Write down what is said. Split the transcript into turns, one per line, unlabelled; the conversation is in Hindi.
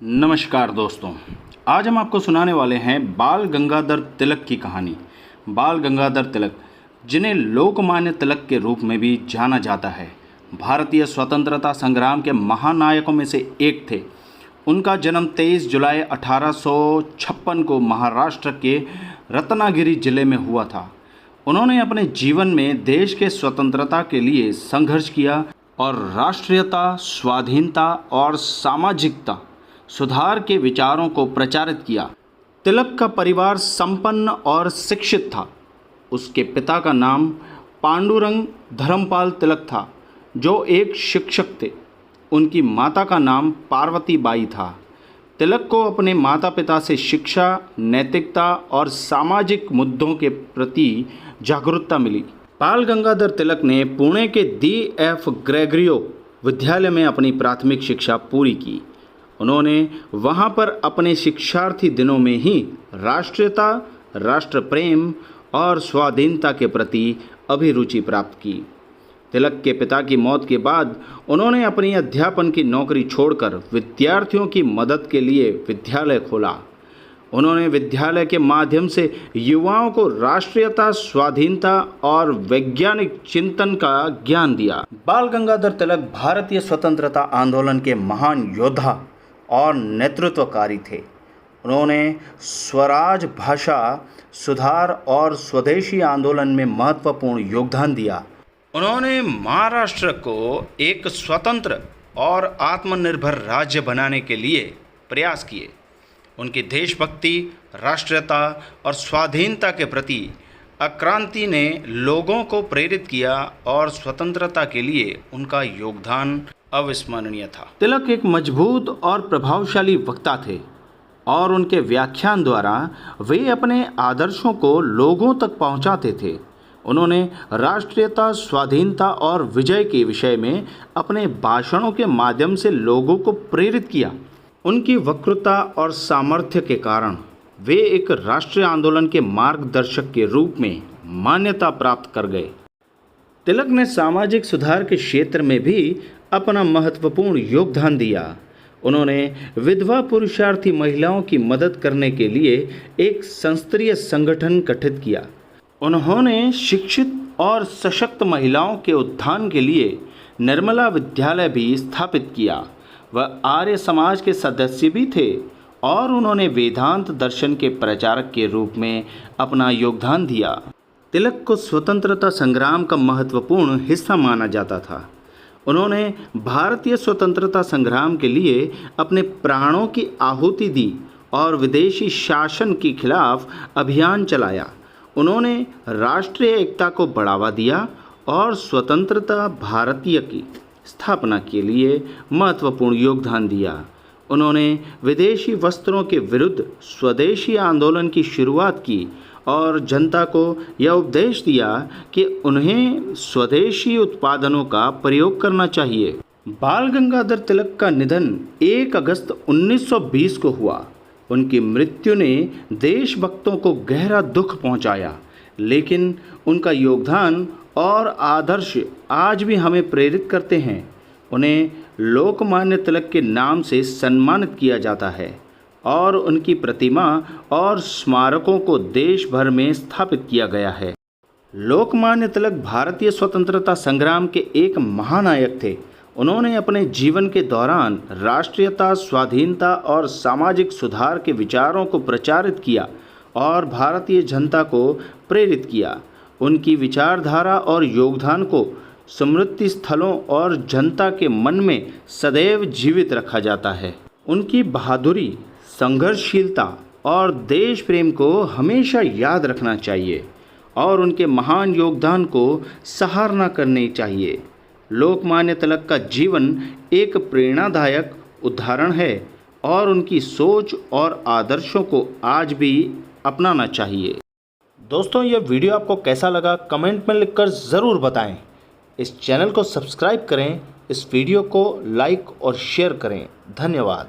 नमस्कार दोस्तों, आज हम आपको सुनाने वाले हैं बाल गंगाधर तिलक की कहानी। बाल गंगाधर तिलक, जिन्हें लोकमान्य तिलक के रूप में भी जाना जाता है, भारतीय स्वतंत्रता संग्राम के महानायकों में से एक थे। उनका जन्म 23 जुलाई 1856 को महाराष्ट्र के रत्नागिरी जिले में हुआ था। उन्होंने अपने जीवन में देश के स्वतंत्रता के लिए संघर्ष किया और राष्ट्रीयता, स्वाधीनता और सामाजिकता सुधार के विचारों को प्रचारित किया। तिलक का परिवार संपन्न और शिक्षित था। उसके पिता का नाम पांडुरंग धर्मपाल तिलक था, जो एक शिक्षक थे। उनकी माता का नाम पार्वती बाई था। तिलक को अपने माता पिता से शिक्षा, नैतिकता और सामाजिक मुद्दों के प्रति जागरूकता मिली। बाल गंगाधर तिलक ने पुणे के D.F. ग्रेगरियो विद्यालय में अपनी प्राथमिक शिक्षा पूरी की। उन्होंने वहां पर अपने शिक्षार्थी दिनों में ही राष्ट्रीयता, राष्ट्र प्रेम और स्वाधीनता के प्रति अभिरुचि प्राप्त की। तिलक के पिता की मौत के बाद उन्होंने अपनी अध्यापन की नौकरी छोड़कर विद्यार्थियों की मदद के लिए विद्यालय खोला। उन्होंने विद्यालय के माध्यम से युवाओं को राष्ट्रीयता, स्वाधीनता और वैज्ञानिक चिंतन का ज्ञान दिया। बाल गंगाधर तिलक भारतीय स्वतंत्रता आंदोलन के महान योद्धा और नेतृत्वकारी थे। उन्होंने स्वराज भाषा सुधार और स्वदेशी आंदोलन में महत्वपूर्ण योगदान दिया। उन्होंने महाराष्ट्र को एक स्वतंत्र और आत्मनिर्भर राज्य बनाने के लिए प्रयास किए। उनकी देशभक्ति, राष्ट्रीयता और स्वाधीनता के प्रति आक्रांति ने लोगों को प्रेरित किया और स्वतंत्रता के लिए उनका योगदान अविस्मरणीय था। तिलक एक मजबूत और प्रभावशाली वक्ता थे और उनके व्याख्यान द्वारा वे अपने आदर्शों को लोगों तक पहुंचाते थे। उन्होंने राष्ट्रीयता, स्वाधीनता और विजय के विषय में अपने भाषणों के माध्यम से लोगों को प्रेरित किया। उनकी वक्रता और सामर्थ्य के कारण वे एक राष्ट्रीय आंदोलन के मार्गदर्शक के रूप में मान्यता प्राप्त कर गए। तिलक ने सामाजिक सुधार के क्षेत्र में भी अपना महत्वपूर्ण योगदान दिया। उन्होंने विधवा पुरुषार्थी महिलाओं की मदद करने के लिए एक संस्तरीय संगठन गठित किया। उन्होंने शिक्षित और सशक्त महिलाओं के उत्थान के लिए निर्मला विद्यालय भी स्थापित किया। वह आर्य समाज के सदस्य भी थे और उन्होंने वेदांत दर्शन के प्रचारक के रूप में अपना योगदान दिया। तिलक को स्वतंत्रता संग्राम का महत्वपूर्ण हिस्सा माना जाता था। उन्होंने भारतीय स्वतंत्रता संग्राम के लिए अपने प्राणों की आहुति दी और विदेशी शासन के खिलाफ अभियान चलाया। उन्होंने राष्ट्रीय एकता को बढ़ावा दिया और स्वतंत्रता भारतीय की स्थापना के लिए महत्वपूर्ण योगदान दिया। उन्होंने विदेशी वस्त्रों के विरुद्ध स्वदेशी आंदोलन की शुरुआत की और जनता को यह उपदेश दिया कि उन्हें स्वदेशी उत्पादनों का प्रयोग करना चाहिए। बाल गंगाधर तिलक का निधन 1 अगस्त 1920 को हुआ। उनकी मृत्यु ने देशभक्तों को गहरा दुख पहुंचाया, लेकिन उनका योगदान और आदर्श आज भी हमें प्रेरित करते हैं। उन्हें लोकमान्य तिलक के नाम से सम्मानित किया जाता है और उनकी प्रतिमा और स्मारकों को देश भर में स्थापित किया गया है। लोकमान्य तिलक भारतीय स्वतंत्रता संग्राम के एक महानायक थे। उन्होंने अपने जीवन के दौरान राष्ट्रीयता, स्वाधीनता और सामाजिक सुधार के विचारों को प्रचारित किया और भारतीय जनता को प्रेरित किया। उनकी विचारधारा और योगदान को स्मृति स्थलों और जनता के मन में सदैव जीवित रखा जाता है। उनकी बहादुरी, संघर्षशीलता और देश प्रेम को हमेशा याद रखना चाहिए और उनके महान योगदान को सराहना करनी चाहिए। लोकमान्य तिलक का जीवन एक प्रेरणादायक उदाहरण है और उनकी सोच और आदर्शों को आज भी अपनाना चाहिए। दोस्तों, यह वीडियो आपको कैसा लगा कमेंट में लिखकर ज़रूर बताएं। इस चैनल को सब्सक्राइब करें, इस वीडियो को लाइक और शेयर करें। धन्यवाद।